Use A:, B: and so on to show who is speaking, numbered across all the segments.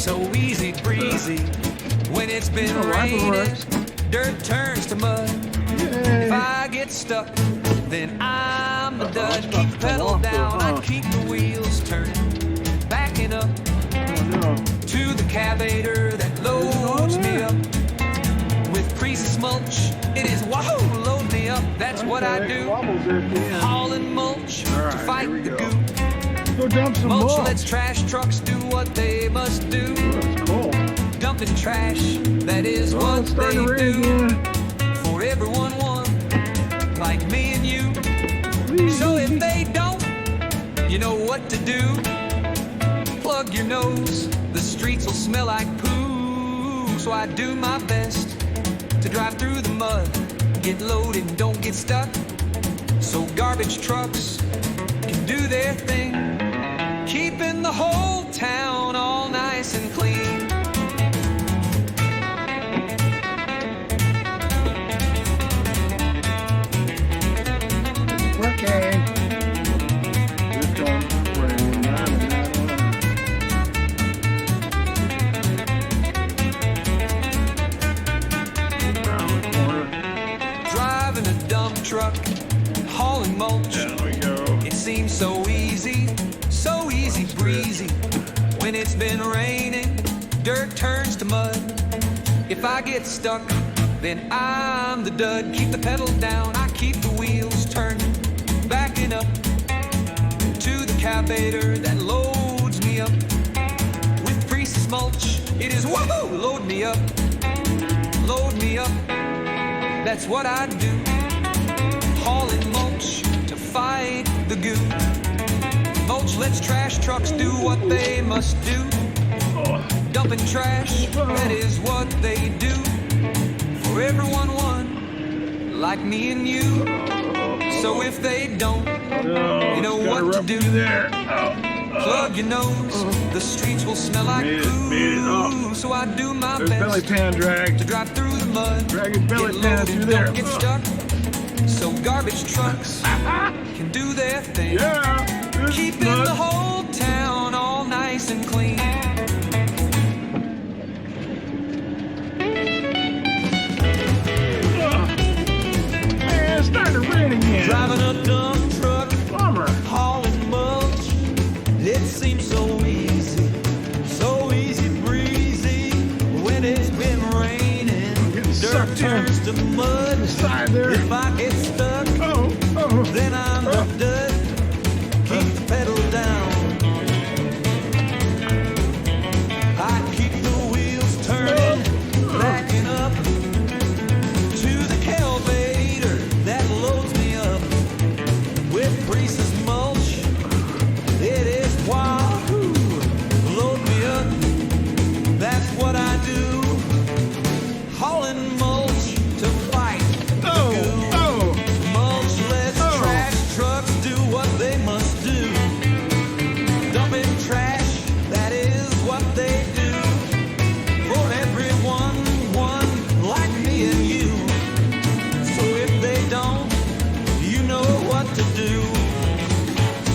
A: so easy breezy. When it's been raining, dirt turns to mud. If I get stuck, then I'm the dud. Keep the pedal down, I keep the wheels turning. Backing up to the cavator that loads me up. With Priest's mulch, it is wahoo, load me up. That's what I do. Hauling mulch to fight the goop.
B: Go dump some
A: Mulch lets trash trucks do what they must do. Dumping trash, that is what they do. For everyone one, like me and you. So if they don't, you know what to do. Plug your nose, the streets will smell like poo. So I do my best to drive through the mud, get loaded and don't get stuck. So garbage trucks can do their thing, keeping the whole town all nice and clean.
B: Okay.
A: Driving a dump truck, hauling mulch.
B: There we go.
A: It seems so easy breezy. When it's been raining, dirt turns to mud. If I get stuck, then I'm the dud. Keep the pedal down, I keep the wheels turning. Backing up to the cavator that loads me up. With Priest's mulch, it is woohoo, load me up. Load me up, that's what I do. Hauling mulch to fight the goo. Mulch lets trash trucks do what they must do. Dumping trash, that is what they do. For everyone one, like me and you. So if they don't, you know what to do. Plug your nose, the streets will smell like poo. So I do my best
B: belly pan drag
A: to drive through the mud.
B: Drag your belly pan through there.
A: Don't get stuck. So garbage trucks can do their thing. Keeping the whole town all nice and clean.
B: Man, it's starting to rain again.
A: Driving a dump truck,
B: Bummer.
A: hauling mulch. It seems so easy breezy. When it's been raining, dirt turns to mud. If I get stuck, then I'm the dud. Keep the pedal down, I keep the wheels turning. Backing up to the cavator that loads me up. With Priest's mulch, it is wahoo, load me up. That's what I do. Hauling mulch to fight the goo. Mulch lets trash trucks do what they must do. Dumping trash, that is what they do. For everyone, one like me and you. So if they don't, you know what to do.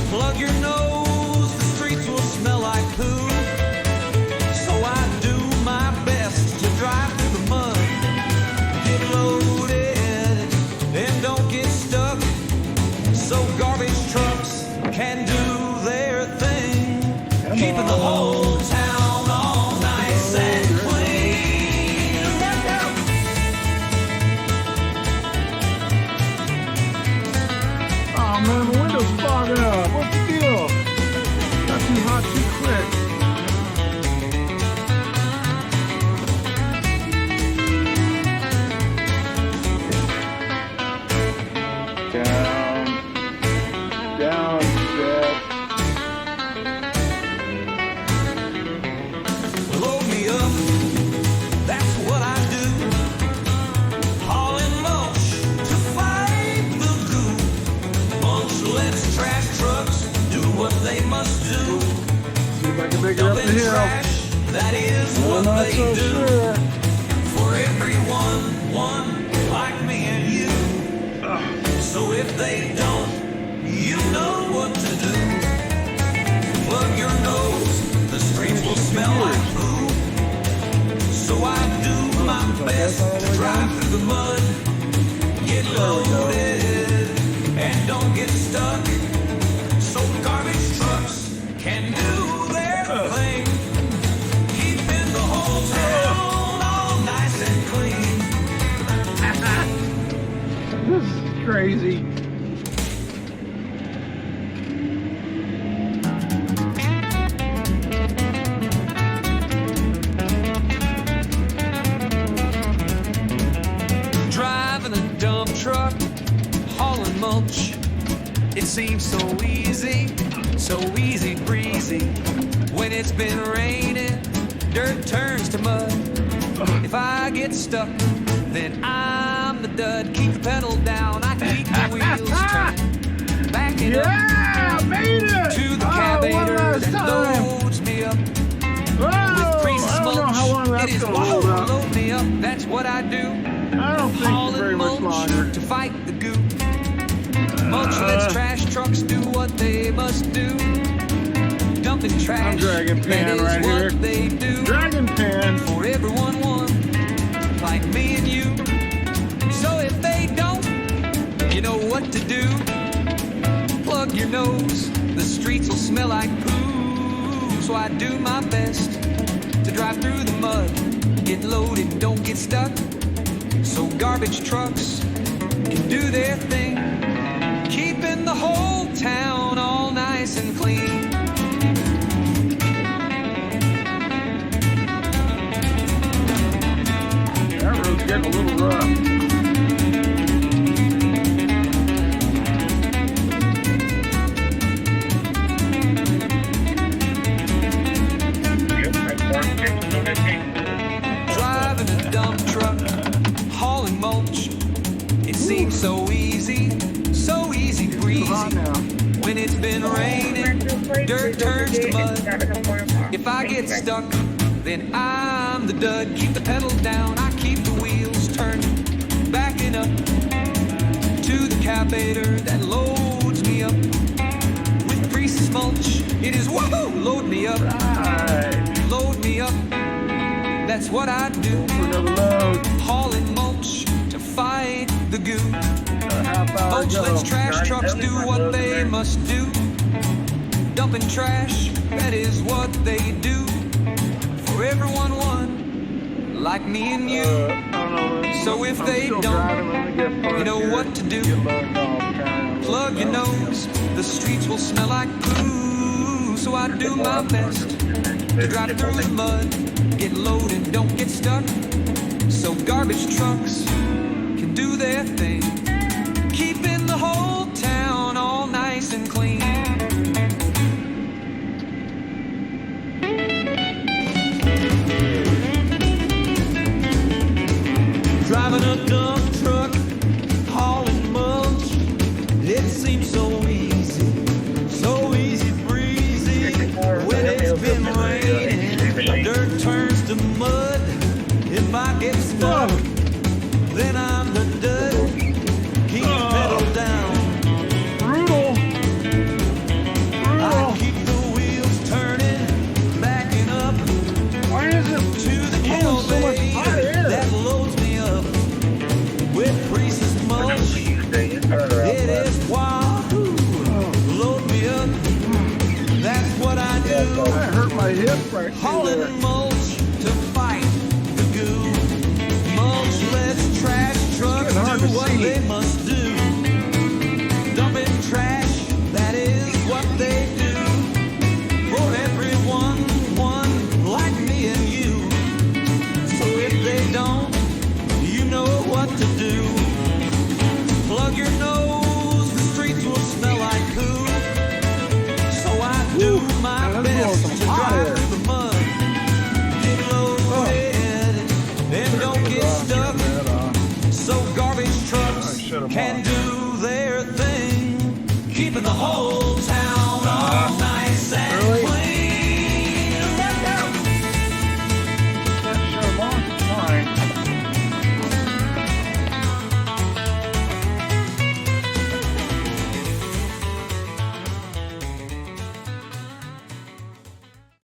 A: Plug your nose, the streets will smell like poo. So I do my best to drive through the mud, get loaded, and don't get stuck. So garbage trucks can do their thing, keeping the whole town all nice and clean.
B: Oh man, the window's fogging up. What's the deal? Not too hot, too quick. Down, Dad.
A: Load me up, that's what I do. Hauling mulch to fight the goo. Mulch lets trash trucks do what they must do.
B: See if I can make it up the
A: Dumping
B: hill.
A: trash, that is
B: I'm
A: what
B: not
A: they
B: so
A: do.
B: sure.
A: For everyone, one like me and you. So if they don't, you know what to do. Plug your nose, the streets will smell like poo. the mud, get loaded, and don't get stuck. So garbage trucks can do their thing, keeping the whole town all nice and clean.
B: This is crazy.
A: Driving a dump truck, hauling mulch. It seems so easy breezy. When it's been raining, dirt turns to mud. If I get stuck, then I'm the dud. Keep the pedal down, I keep the wheels turning. Backing up
B: Made it!
A: to the
B: one
A: carburetor
B: last
A: that
B: time.
A: loads me up
B: Whoa,
A: with creases
B: I don't know how long
A: mulch.
B: that's
A: It is
B: gonna hold
A: whoa,
B: up.
A: load me up, that's what I do.
B: I don't think it's very much longer.
A: To fight the goop. Mulch lets trash trucks do what they must do. Dumping trash,
B: I'm dragging pan
A: that is
B: right
A: what
B: here.
A: they do.
B: Dragon pan.
A: For everyone one, like me and you. So if they don't, you know what to do. Plug your nose, the streets will smell like poo. So I do my best to drive through the mud, get loaded, don't get stuck. So garbage trucks can do their thing, keeping the whole town all nice and clean.
B: That road's getting a little rough.
A: Driving a dump truck, hauling mulch. It seems so easy breezy.
B: Hot now.
A: When it's been raining, dirt turns to mud. If I get stuck, then I'm the dud. Keep the pedal down, I keep the wheels turning. Backing up to the carburetor that loads me up with Priest's mulch. It is whoa, load me up,
B: Right.
A: load me up. That's what I do.
B: For another load.
A: Hauling mulch to fight the goop.
B: A half hour
A: Mulch
B: ago.
A: lets trash trucks do what they must do. Dumping trash, that is what they do. For everyone one, like me and you.
B: I don't know.
A: So if
B: I'm
A: they
B: still
A: don't,
B: driving, let me get parked
A: you know
B: here.
A: what to do.
B: Get loaded off, kind of
A: Plug your
B: loaded off.
A: nose, the streets will smell like poo. So I do my best to drive through the mud, get loaded, don't get stuck. So garbage trucks can do their thing, keeping the whole town all nice and clean. Driving a dump truck, hauling mulch. It seems so easy breezy. When it's been raining, dirt turns to mud. If I get stuck, then I'm the dud. Keep the pedal down,
B: Brutal.
A: I keep the wheels turning, backing up
B: Why is it
A: to the
B: blowing so much hot
A: elevator
B: air?
A: that loads me up with Priest's mulch. It is wahoo, load me up. That's what I do.
B: I hurt my hip right there.
A: Hauling mulch to fight the goo. Mulch lets trash trucks
B: It's hard
A: do
B: to
A: what
B: see.
A: they must do. Dumping trash, that is what they do. For everyone, one like me and you. So if they don't, you know what to do. Plug your nose, the streets will smell like poo. So I do my
B: man, that's blowing
A: best
B: some
A: to
B: hot
A: drive
B: air.
A: through the mud, get loaded, and don't get stuck. So garbage trucks
B: shut 'em
A: can
B: off.
A: do